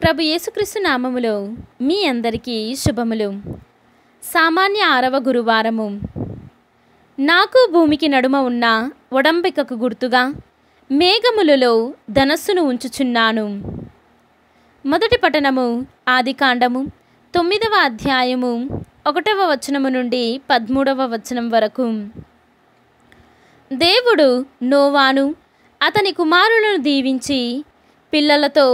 ప్రభు యేసుక్రీస్తు నామములో మీ అందరికీ శుభములు. సామాన్య 6వ గురువారము. నాకు భూమికి నడుమ ఉన్న ఒడంబికకు గుర్తుగా మేఘములలో ధనస్సును ఉంచుచున్నాను. మొదటి పఠనము ఆదికాండము 9వ అధ్యాయము 1వ వచనము నుండి 13వ వచనం వరకు. దేవుడు నోవాను అతని కుమారులను దీవించి పిల్లలతో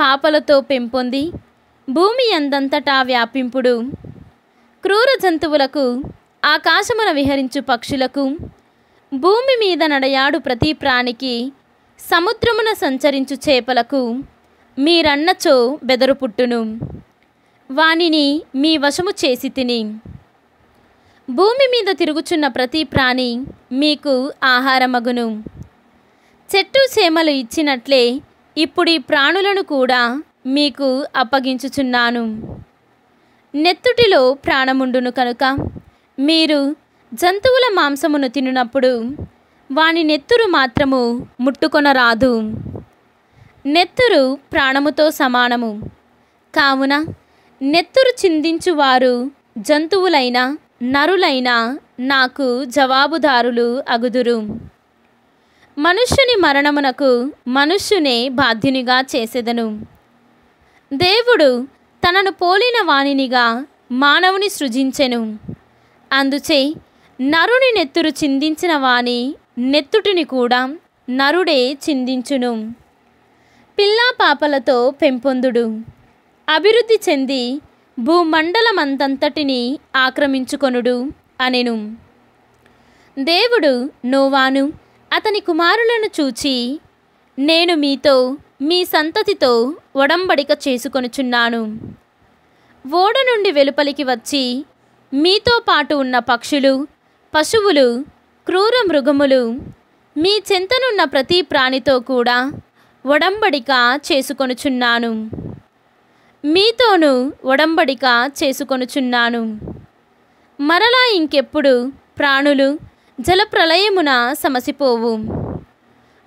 పాపలతో పెంపొంది భూమి అందంతటా వ్యాపింపుడు. క్రూర జంతువులకు, ఆకాశమున విహరించు పక్షులకు, భూమి మీద నడయాడు ప్రతి ప్రాణికి, సముద్రమున సంచరించు చేపలకు మీరన్నచో బెదరు పుట్టును. వానిని మీ వశము చేసి తిని. భూమి మీద తిరుగుచున్న ప్రతి ప్రాణి మీకు ఆహారమగును. చెట్టు చేమలు ఇచ్చినట్లే ఇప్పుడు ఈ ప్రాణులను కూడా మీకు అప్పగించుచున్నాను. నెత్తుటిలో ప్రాణముండును కనుక మీరు జంతువుల మాంసమును తినునప్పుడు వాని నెత్తురు మాత్రము ముట్టుకొనరాదు. నెత్తురు ప్రాణముతో సమానము. కావున నెత్తురు చిందించువారు జంతువులైన నరులైన నాకు జవాబుదారులు అగుదురు. మనుష్యుని మరణమునకు మనుష్యునే బాధ్యునిగా చేసెదను. దేవుడు తనను పోలిన వానినిగా మానవుని సృజించెను. అందుచే నరుని నెత్తురు చిందించిన వాని నెత్తుటిని కూడా నరుడే చిందించును. పిల్లా పాపలతో పెంపొందుడు. అభివృద్ధి చెంది భూమండలమంతంతటిని ఆక్రమించుకొనుడు అనెను. దేవుడు నోవాను అతని కుమారులను చూచి, నేను మీతో మీ సంతతితో ఒడంబడిక చేసుకొనుచున్నాను. ఓడ నుండి వెలుపలికి వచ్చి మీతో పాటు ఉన్న పక్షులు, పశువులు, క్రూర మృగములు, మీ చెంతనున్న ప్రతి ప్రాణితో కూడా ఒడంబడిక చేసుకొనుచున్నాను. మీతోనూ ఒడంబడిక చేసుకొనుచున్నాను. మరలా ఇంకెప్పుడు ప్రాణులు జలప్రలయమున సమసిపోవు.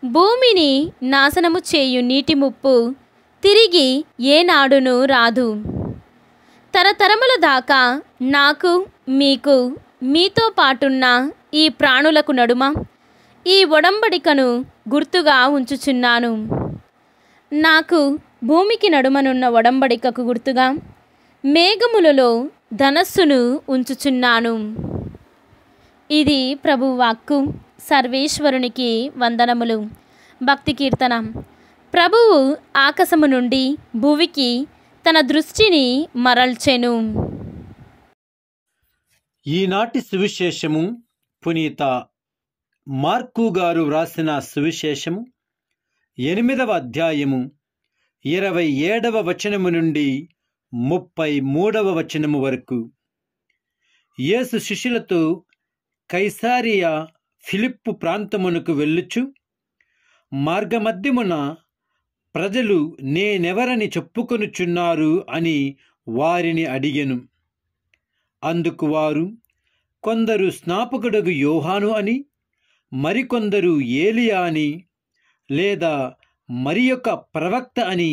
భూమిని నాశనము చేయు నీటి ముప్పు తిరిగి ఏనాడును రాదు. తరతరముల దాకా నాకు, మీకు, మీతో పాటున్న ఈ ప్రాణులకు నడుమ ఈ ఒడంబడికను గుర్తుగా ఉంచుచున్నాను. నాకు భూమికి నడుమనున్న ఒడంబడికకు గుర్తుగా మేఘములలో ధనస్సును ఉంచుచున్నాను. ఇది ప్రభు వాక్కు. సర్వేశ్వరునికి వందనములు. భక్తి కీర్తన. ప్రభువు ఆకాశము నుండి భూమికి తన దృష్టిని మరల్చెను. ఈనాటి సువిశేషము పునీత మార్కు గారు వ్రాసిన సువిశేషము 8వ అధ్యాయము 27వ వచనము నుండి 33వ వచనము వరకు. యేసు శిష్యులతో కైసారియా ఫిలిప్పు ప్రాంతమునకు వెళ్ళుచు మార్గమధ్యమున ప్రజలు నేనెవరని చెప్పుకొనుచున్నారు అని వారిని అడిగెను. అందుకు వారు, కొందరు స్నాపకుడగు యోహాను అని, మరికొందరు ఏలియా అని, లేదా మరి యొక్క ప్రవక్త అని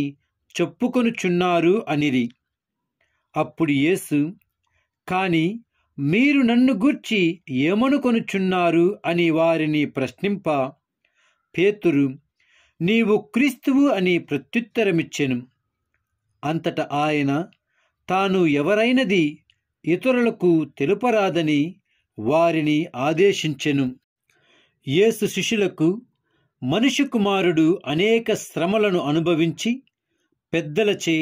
చెప్పుకొనుచున్నారు అనిరి. అప్పుడు యేసు, కాని మీరు నన్ను గూర్చి ఏమనుకొనుచున్నారు అని వారిని ప్రశ్నింప, పేతురు, నీవు క్రీస్తువు అని ప్రత్యుత్తరమిచ్చెను. అంతట ఆయన తాను ఎవరైనది ఇతరులకు తెలుపరాదని వారిని ఆదేశించెను. యేసు శిష్యులకు మనుష్య కుమారుడు అనేక శ్రమలను అనుభవించి పెద్దలచే,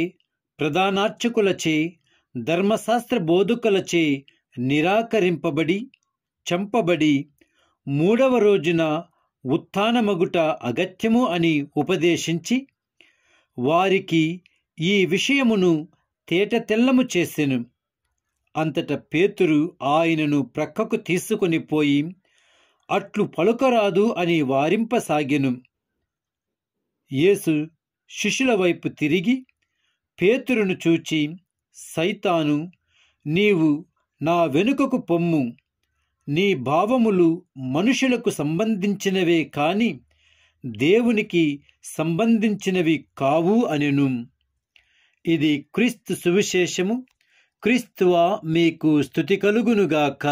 ప్రధానార్చకులచే, ధర్మశాస్త్ర బోధకులచే నిరాకరింపబడి చంపబడి 3వ రోజున ఉత్థానమగుట అగత్యము అని ఉపదేశించి వారికి ఈ విషయమును తేటతెల్లము చేసెను. అంతట పేతురు ఆయనను ప్రక్కకు తీసుకొని పోయి, అట్లు పలుకరాదు అని వారింపసాగెను. యేసు శిష్యుల వైపు తిరిగి పేతురును చూచి, సైతాను, నీవు నా వెనుకకు పొమ్ము, నీ భావములు మనుషులకు సంబంధించినవే కాని దేవునికి సంబంధించినవి కావు అనెను. ఇది క్రీస్తు సువిశేషము. క్రీస్తువా మీకు స్తుతి కలుగునుగాక.